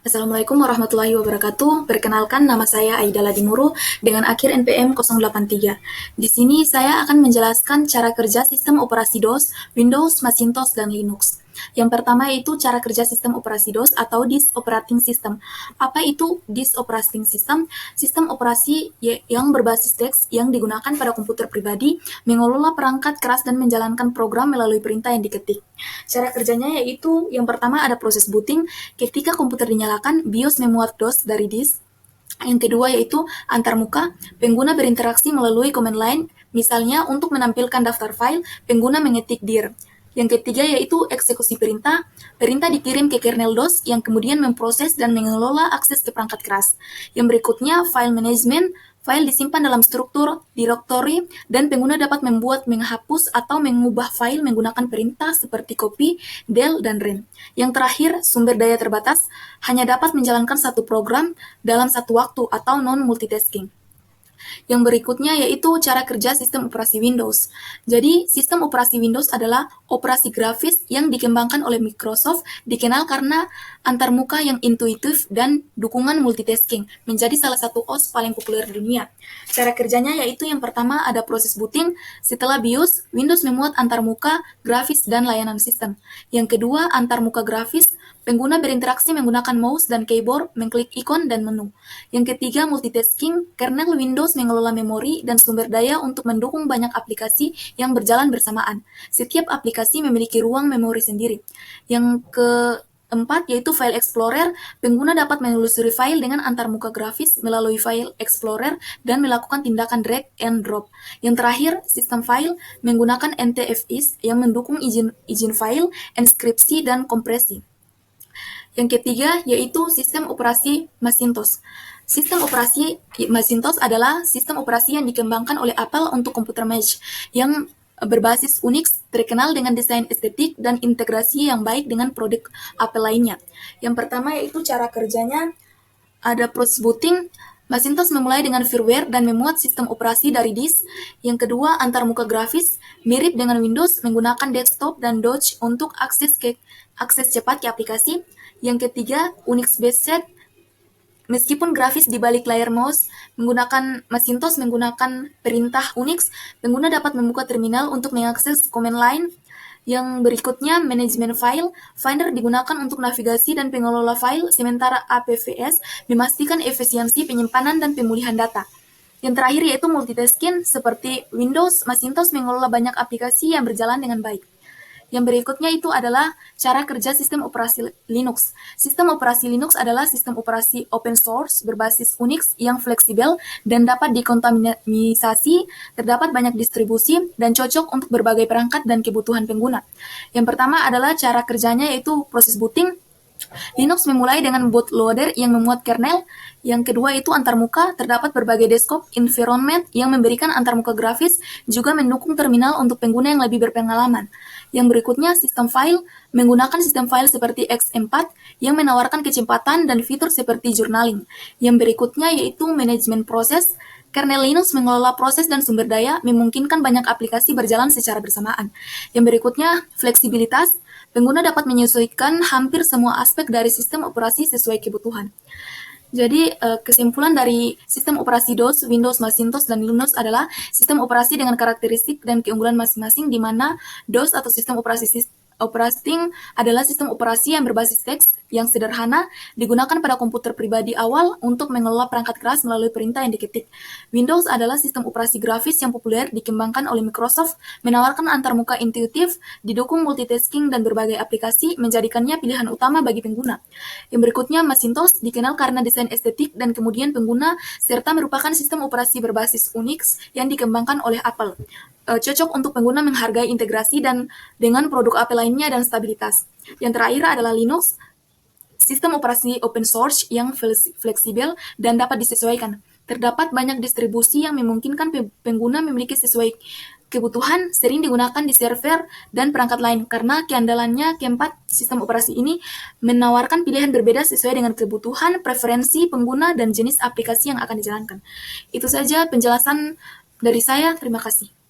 Assalamualaikum warahmatullahi wabarakatuh. Perkenalkan, nama saya Aida Ladimuru dengan akhir NPM 083. Di sini saya akan menjelaskan cara kerja sistem operasi DOS, Windows, Macintosh, dan Linux. Yang pertama yaitu cara kerja sistem operasi DOS atau Disk Operating System. Apa itu Disk Operating System? Sistem operasi yang berbasis teks yang digunakan pada komputer pribadi, mengelola perangkat keras dan menjalankan program melalui perintah yang diketik. Cara kerjanya yaitu yang pertama ada proses booting. Ketika komputer dinyalakan, BIOS memuat DOS dari disk. Yang kedua yaitu antarmuka. Pengguna berinteraksi melalui command line. Misalnya untuk menampilkan daftar file, pengguna mengetik dir. Yang ketiga yaitu eksekusi perintah. Perintah dikirim ke kernel DOS yang kemudian memproses dan mengelola akses ke perangkat keras. Yang berikutnya file management. File disimpan dalam struktur directory dan pengguna dapat membuat, menghapus, atau mengubah file menggunakan perintah seperti copy, del, dan ren. Yang terakhir, sumber daya terbatas, hanya dapat menjalankan satu program dalam satu waktu atau non-multitasking. Yang berikutnya yaitu cara kerja sistem operasi Windows. Jadi, sistem operasi Windows adalah operasi grafis yang dikembangkan oleh Microsoft, dikenal karena antarmuka yang intuitif dan dukungan multitasking, menjadi salah satu OS paling populer di dunia. Cara kerjanya yaitu yang pertama ada proses booting, setelah BIOS, Windows memuat antarmuka, grafis, dan layanan sistem. Yang kedua, antarmuka grafis, pengguna berinteraksi menggunakan mouse dan keyboard, mengklik ikon dan menu. Yang ketiga, multitasking, kernel Windows mengelola memori dan sumber daya untuk mendukung banyak aplikasi yang berjalan bersamaan. Setiap aplikasi memiliki ruang memori sendiri. Yang keempat, yaitu file explorer, pengguna dapat menelusuri file dengan antarmuka grafis melalui file explorer dan melakukan tindakan drag and drop. Yang terakhir, sistem file menggunakan NTFS yang mendukung izin file, enskripsi, dan kompresi. Yang ketiga yaitu sistem operasi Macintosh. Sistem operasi Macintosh adalah sistem operasi yang dikembangkan oleh Apple untuk komputer Mac yang berbasis Unix, terkenal dengan desain estetik dan integrasi yang baik dengan produk Apple lainnya. Yang pertama yaitu cara kerjanya ada proses booting. Macintosh memulai dengan firmware dan memuat sistem operasi dari disk. Yang kedua, antarmuka grafis, mirip dengan Windows, menggunakan desktop dan Doge untuk akses cepat ke aplikasi. Yang ketiga, Unix based set. Meskipun grafis di balik layar mouse menggunakan Macintosh menggunakan perintah Unix, pengguna dapat membuka terminal untuk mengakses command line. Yang berikutnya, manajemen file. Finder digunakan untuk navigasi dan pengelola file, sementara APFS memastikan efisiensi penyimpanan dan pemulihan data. Yang terakhir yaitu multitasking, seperti Windows, Macintosh mengelola banyak aplikasi yang berjalan dengan baik. Yang berikutnya itu adalah cara kerja sistem operasi Linux. Sistem operasi Linux adalah sistem operasi open source berbasis Unix yang fleksibel dan dapat dikontaminasi, terdapat banyak distribusi, dan cocok untuk berbagai perangkat dan kebutuhan pengguna. Yang pertama adalah cara kerjanya yaitu proses booting. Linux memulai dengan bootloader yang memuat kernel. Yang kedua itu antarmuka, terdapat berbagai desktop environment yang memberikan antarmuka grafis, juga mendukung terminal untuk pengguna yang lebih berpengalaman. Yang berikutnya sistem file, menggunakan sistem file seperti X4 yang menawarkan kecepatan dan fitur seperti journaling. Yang berikutnya yaitu manajemen proses. Kernel Linux mengelola proses dan sumber daya, memungkinkan banyak aplikasi berjalan secara bersamaan. Yang berikutnya, fleksibilitas. Pengguna dapat menyesuaikan hampir semua aspek dari sistem operasi sesuai kebutuhan. Jadi, kesimpulan dari sistem operasi DOS, Windows, Macintosh, dan Linux adalah sistem operasi dengan karakteristik dan keunggulan masing-masing, di mana DOS atau sistem operating adalah sistem operasi yang berbasis teks yang sederhana, digunakan pada komputer pribadi awal untuk mengelola perangkat keras melalui perintah yang diketik. Windows adalah sistem operasi grafis yang populer, dikembangkan oleh Microsoft, menawarkan antarmuka intuitif, didukung multitasking dan berbagai aplikasi, menjadikannya pilihan utama bagi pengguna. Yang berikutnya, Macintosh dikenal karena desain estetik dan kemudian pengguna, serta merupakan sistem operasi berbasis Unix yang dikembangkan oleh Apple. Cocok untuk pengguna menghargai integrasi dan dengan produk Apple lainnya dan stabilitas. Yang terakhir adalah Linux, sistem operasi open source yang fleksibel dan dapat disesuaikan. Terdapat banyak distribusi yang memungkinkan pengguna memiliki sesuai kebutuhan, sering digunakan di server dan perangkat lain. Karena keandalannya, keempat sistem operasi ini menawarkan pilihan berbeda sesuai dengan kebutuhan, preferensi pengguna, dan jenis aplikasi yang akan dijalankan. Itu saja penjelasan dari saya. Terima kasih.